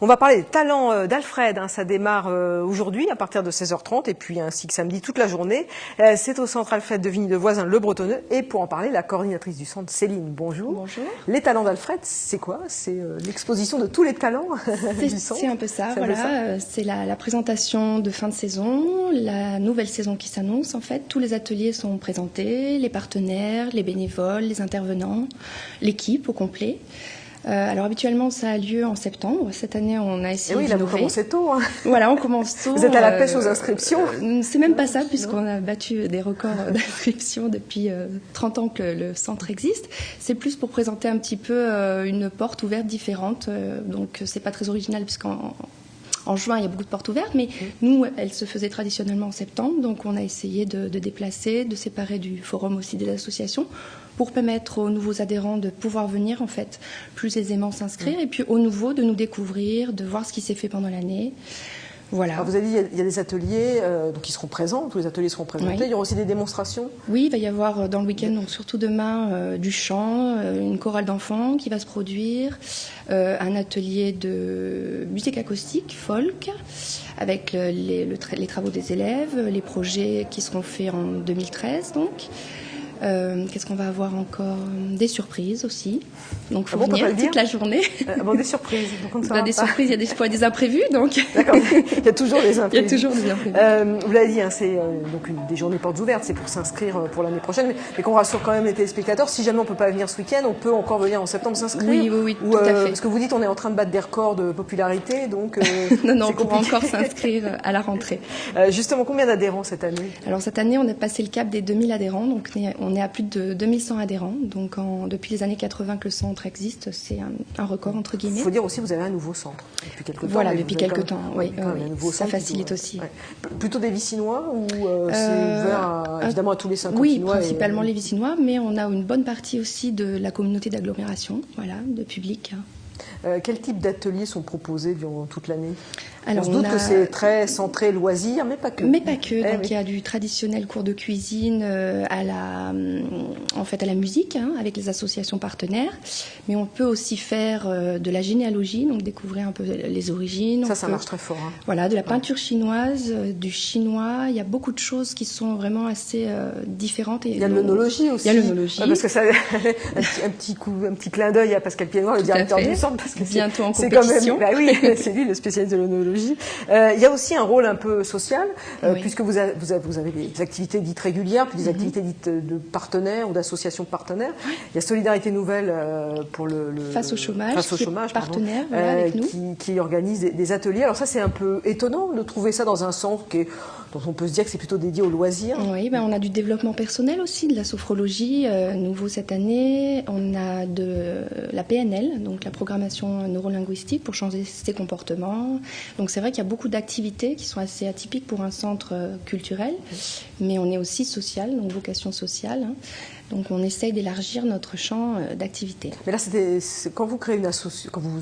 On va parler des talents d'Alfred. Ça démarre aujourd'hui à partir de 16h30 et puis ainsi que samedi toute la journée. C'est au centre Alfred de Vigny-de-Voisin, le Bretonneux. Et pour en parler, la coordinatrice du centre, Céline. Bonjour. Bonjour. Les talents d'Alfred, c'est quoi? C'est l'exposition de tous les talents du centre. C'est un peu ça, voilà. C'est la présentation de fin de saison, la nouvelle saison qui s'annonce en fait. Tous les ateliers sont présentés, les partenaires, les bénévoles, les intervenants, l'équipe au complet. Alors habituellement ça a lieu en septembre. Cette année on a essayé d'innover. Oui, là vous commencez tôt. Voilà, on commence tôt. Vous êtes à la pêche aux inscriptions. C'est même pas ça puisqu'on a battu des records d'inscriptions depuis 30 ans que le centre existe. C'est plus pour présenter un petit peu une porte ouverte différente. Donc c'est pas très original puisqu'en juin, il y a beaucoup de portes ouvertes, mais nous, elles se faisaient traditionnellement en septembre, donc on a essayé de déplacer, de séparer du forum aussi des associations pour permettre aux nouveaux adhérents de pouvoir venir en fait plus aisément s'inscrire et puis aux nouveaux de nous découvrir, de voir ce qui s'est fait pendant l'année. Voilà. Alors vous avez dit il y a des ateliers donc qui seront présents, tous les ateliers seront présentés. Oui. Il y aura aussi des démonstrations. Oui, il va y avoir dans le week-end, donc surtout demain, du chant, une chorale d'enfants qui va se produire, un atelier de musique acoustique, folk, avec les travaux des élèves, les projets qui seront faits en 2013 donc. Qu'est-ce qu'on va avoir encore? Des surprises aussi. Donc, il faut venir toute la journée. Des surprises. Donc, des surprises, il y a des fois des imprévus. Donc. D'accord, il y a toujours des imprévus. Il y a toujours des imprévus. Vous l'avez dit, c'est donc des journées portes ouvertes, c'est pour s'inscrire pour l'année prochaine. Mais qu'on rassure quand même les téléspectateurs, si jamais on ne peut pas venir ce week-end, on peut encore venir en septembre s'inscrire. Oui, tout à fait. Parce que vous dites on est en train de battre des records de popularité, donc non, on pourra encore s'inscrire à la rentrée. Justement, combien d'adhérents cette année? Alors cette année, on a passé le cap des 2000 adhérents, donc on est à plus de 2100 adhérents. Donc depuis les années 80 que le centre existe, c'est un record entre guillemets. Il faut dire aussi que vous avez un nouveau centre depuis quelques temps. Voilà, depuis quelques temps, oui. Ça facilite aussi. Ouais. Plutôt des Vicinois ou c'est ouvert évidemment à tous les Saint-Quentinois? Oui, principalement les Vicinois, mais on a une bonne partie aussi de la communauté d'agglomération, voilà, de public. Quel type d'ateliers sont proposés durant toute l'année? Alors, on se doute que c'est très centré loisirs, mais pas que. Mais pas que. Donc il y a du traditionnel cours de cuisine à la musique, avec les associations partenaires. Mais on peut aussi faire de la généalogie, donc découvrir un peu les origines. Ça marche très fort. Voilà, de la peinture chinoise, du chinois. Il y a beaucoup de choses qui sont vraiment assez différentes. Il y a l'œnologie aussi. Il y a l'œnologie. Parce que ça, un petit clin d'œil à Pascal Piednoir, le directeur du centre, parce que bientôt en compétition. Quand même, c'est lui le spécialiste de l'œnologie. Il y a aussi un rôle un peu social, puisque vous avez des activités dites régulières, puis des activités dites de partenaires ou d'associations partenaires. Il y a Solidarité Nouvelle pour le Face au chômage, partenaire avec nous. Qui organise des ateliers. Alors ça, c'est un peu étonnant de trouver ça dans un centre dont on peut se dire que c'est plutôt dédié aux loisirs. Oui, on a du développement personnel aussi, de la sophrologie. Nouveau cette année, on a de la PNL, donc la programmation neurolinguistique pour changer ses comportements. Donc c'est vrai qu'il y a beaucoup d'activités qui sont assez atypiques pour un centre culturel, mais on est aussi social, donc vocation sociale. Donc on essaye d'élargir notre champ d'activité. Mais là, quand vous créez quand vous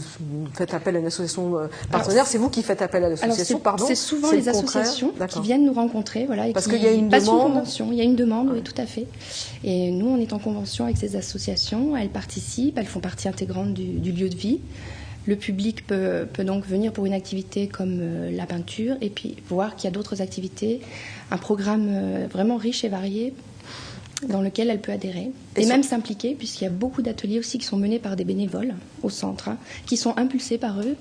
faites appel à une association partenaire, c'est vous qui faites appel à l'association, pardon? C'est souvent les associations qui viennent nous rencontrer, voilà, et parce qu'il y a une demande. Il y a une demande, oui, tout à fait. Et nous, on est en convention avec ces associations. Elles participent, elles font partie intégrante du lieu de vie. Le public peut donc venir pour une activité comme la peinture et puis voir qu'il y a d'autres activités, un programme vraiment riche et varié dans lequel elle peut adhérer et même s'impliquer, puisqu'il y a beaucoup d'ateliers aussi qui sont menés par des bénévoles au centre, qui sont impulsés par eux.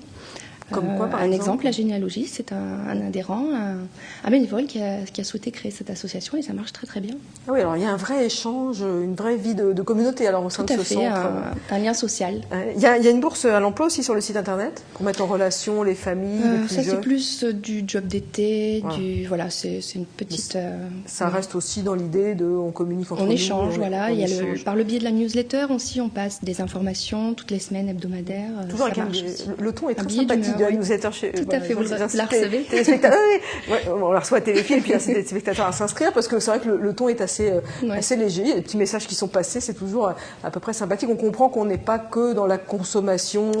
Comme quoi, par exemple, la généalogie, c'est un adhérent, un bénévole qui a souhaité créer cette association et ça marche très très bien. Ah oui, alors il y a un vrai échange, une vraie vie de communauté alors au sein de ce centre. Un lien social. Il y a une bourse à l'emploi aussi sur le site internet pour mettre en relation les familles, les plus jeunes. Ça c'est plus du job d'été, c'est une petite. Ça reste aussi dans l'idée on communique entre nous. On échange, voilà. Par le biais de la newsletter aussi, on passe des informations toutes les semaines hebdomadaires. Toujours avec le ton est très sympathique. Tout à fait, vous la recevez. On la reçoit à Téléfilm et puis incite les spectateurs à s'inscrire parce que c'est vrai que le ton est assez léger. Il y a des petits messages qui sont passés, c'est toujours à peu près sympathique. On comprend qu'on n'est pas que dans la consommation.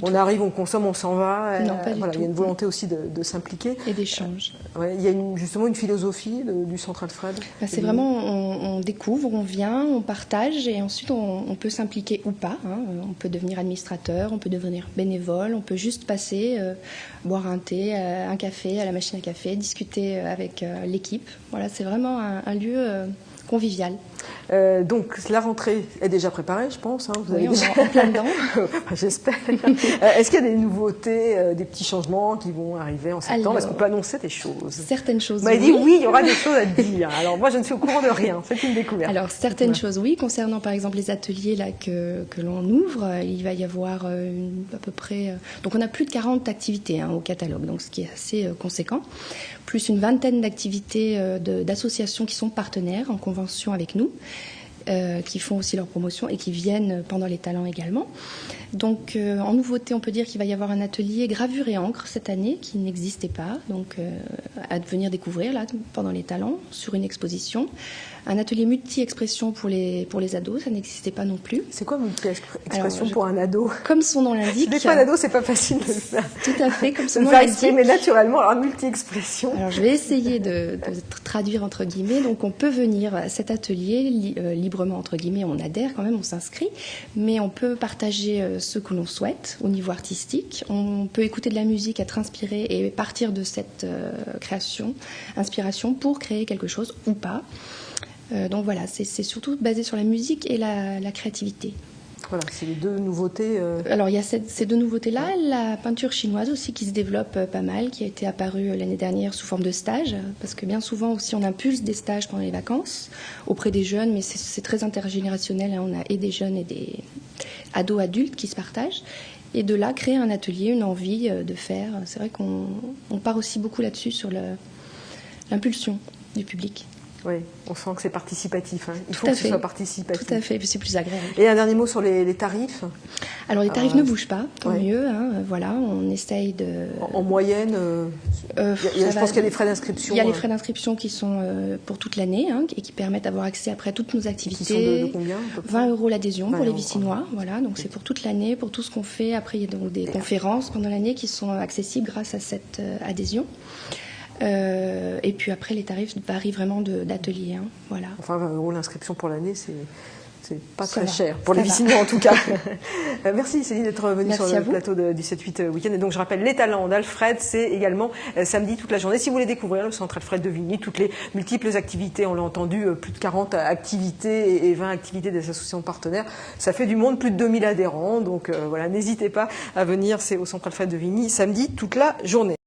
On arrive, on consomme, on s'en va. Non, pas du tout. Il y a une volonté aussi de s'impliquer. Et d'échange. Il y a justement une philosophie du Centre Alfred. C'est vraiment, on découvre, on vient, on partage et ensuite on peut s'impliquer ou pas. On peut devenir administrateur, on peut devenir bénévole, on peut juste passer passer, boire un thé, un café à la machine à café, discuter avec l'équipe. Voilà, c'est vraiment un lieu convivial. Donc la rentrée est déjà préparée, je pense. Hein, vous avez déjà... en plein dedans. J'espère. Est-ce qu'il y a des nouveautés, des petits changements qui vont arriver en septembre? Est-ce qu'on peut annoncer des choses? Certaines choses. Vous m'avez dit oui, il y aura des choses à dire. Alors moi, je ne suis au courant de rien. C'est une découverte. Alors certaines choses, oui. Concernant par exemple les ateliers là que l'on ouvre, il va y avoir à peu près. Donc on a plus de 40 activités au catalogue, donc ce qui est assez conséquent. Plus une vingtaine d'activités d'associations qui sont partenaires en convention avec nous. Qui font aussi leur promotion et qui viennent pendant les talents également. Donc en nouveauté, on peut dire qu'il va y avoir un atelier gravure et encre cette année qui n'existait pas, donc à venir découvrir là pendant les talents sur une exposition. Un atelier multi-expression pour les ados, ça n'existait pas non plus. C'est quoi multi-expression pour un ado? Comme son nom l'indique. Des fois, un ado, c'est pas facile de le faire. Tout à fait, comme son nom l'indique. Mais naturellement, alors multi-expression. Alors je vais essayer de traduire entre guillemets. Donc on peut venir à cet atelier librement entre guillemets, on adhère quand même, on s'inscrit, mais on peut partager ce que l'on souhaite au niveau artistique. On peut écouter de la musique, être inspiré et partir de cette inspiration pour créer quelque chose ou pas. Donc voilà, c'est surtout basé sur la musique et la créativité. Voilà, c'est les deux nouveautés. Alors il y a ces deux nouveautés-là, la peinture chinoise aussi qui se développe pas mal, qui a été apparue l'année dernière sous forme de stage, parce que bien souvent aussi on impulse des stages pendant les vacances auprès des jeunes, mais c'est très intergénérationnel, on a et des jeunes et des ados adultes qui se partagent. Et de là, créer un atelier, une envie de faire. C'est vrai qu'on part aussi beaucoup là-dessus sur l'impulsion du public. Oui, on sent que c'est participatif. Hein. Il faut que ce soit participatif. Tout à fait, c'est plus agréable. Et un dernier mot sur les tarifs? Alors les tarifs ne bougent pas, tant mieux. Voilà, on essaye de... En moyenne, je pense qu'il y a des frais d'inscription. Il y a les frais d'inscription qui sont pour toute l'année et qui permettent d'avoir accès après à toutes nos activités. Qui sont de combien? 20 € l'adhésion pour les Vicinois. Voilà, donc c'est pour toute l'année, pour tout ce qu'on fait. Après, il y a donc des conférences pendant l'année qui sont accessibles grâce à cette adhésion. Et puis après, les tarifs varient vraiment d'atelier. Voilà. Enfin, 20 € l'inscription pour l'année, c'est pas très cher, pour les Vicinois en tout cas. Merci Céline d'être venue sur le plateau de 17-8 Week-end. Et donc je rappelle, les talents d'Alfred, c'est également samedi toute la journée. Si vous voulez découvrir le centre Alfred de Vigny, toutes les multiples activités, on l'a entendu, plus de 40 activités et 20 activités des associations partenaires, ça fait du monde, plus de 2000 adhérents. Donc voilà, n'hésitez pas à venir, c'est au centre Alfred de Vigny, samedi toute la journée.